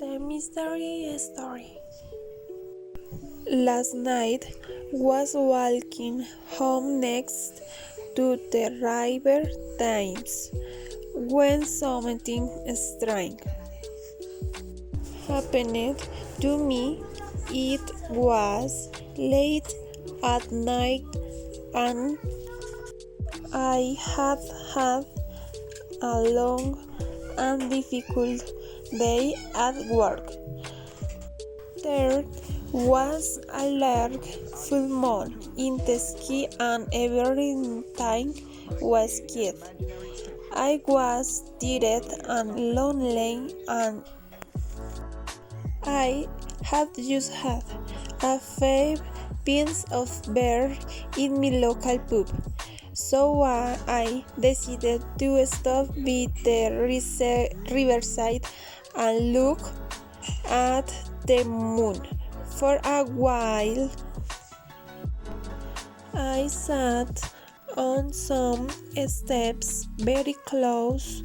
The mystery story. Last night was walking home next to the river Thames when something strange happened to me. It was late at night and I had had a long and difficult day at work. There was a large full moon in the sky and everything was quiet. I was tired and lonely and I had just had a 5 pints of beer in my local pub. So I decided to stop by the riverside and look at the moon for a while. I sat on some steps very close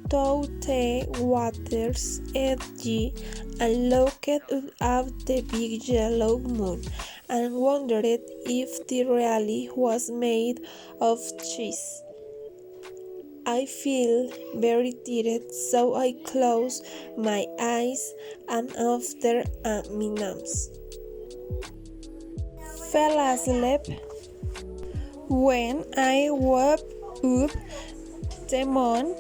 to the water's edge and looked at the big yellow moon and wondered if it really was made of cheese. I feel very tired, so I close my eyes and after a minute fell asleep. When I woke up, the moon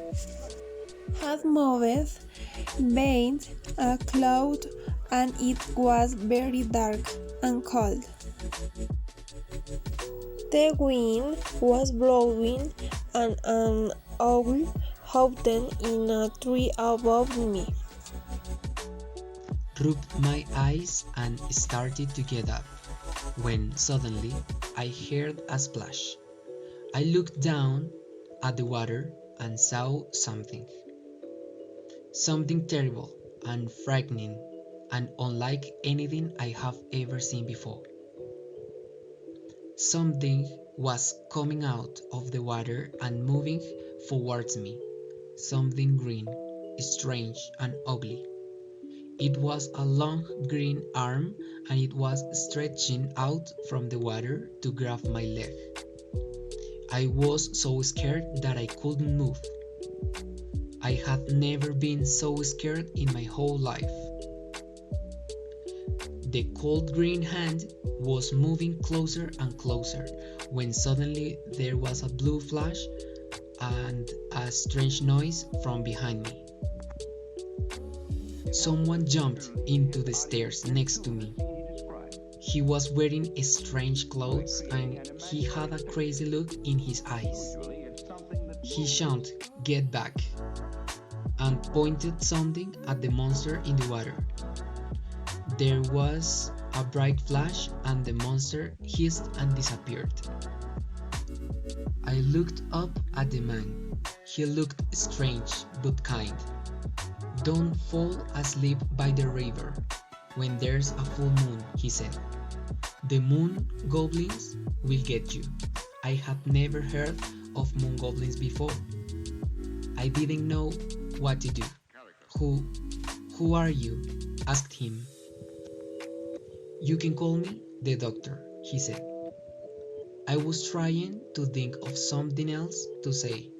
had moved behind a cloud and it was very dark and cold. The wind was blowing and an owl howled in a tree above me. Rubbed my eyes and started to get up, when suddenly I heard a splash. I looked down at the water and saw something. Something terrible and frightening and unlike anything I have ever seen before. Something was coming out of the water and moving towards me. Something green, strange and ugly. It was a long green arm and it was stretching out from the water to grab my leg. I was so scared that I couldn't move. I had never been so scared in my whole life. The cold green hand was moving closer and closer when suddenly there was a blue flash and a strange noise from behind me. Someone jumped into the stairs next to me. He was wearing strange clothes and he had a crazy look in his eyes. He shouted, "Get back!" and pointed something at the monster in the water. There was a bright flash and the monster hissed and disappeared. I looked up at the man. He looked strange but kind. "Don't fall asleep by the river when there's a full moon," he said. "The moon goblins will get you." I had never heard of moon goblins before. I didn't know what to do. Who are you?" asked him. "You can call me the doctor," he said. I was trying to think of something else to say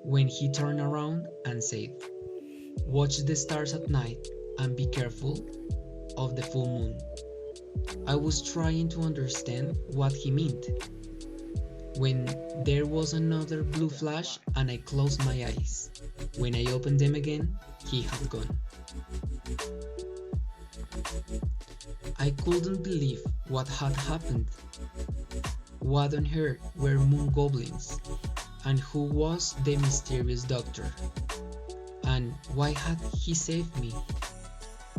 when he turned around and said, "Watch the stars at night and be careful of the full moon." I was trying to understand what he meant when there was another blue flash and I closed my eyes. When I opened them again, he had gone. I couldn't believe what had happened. What on earth were moon goblins? And who was the mysterious doctor? And why had he saved me?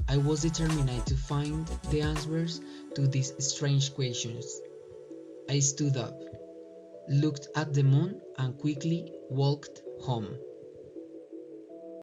I was determined to find the answers to these strange questions. I stood up, looked at the moon and quickly walked home.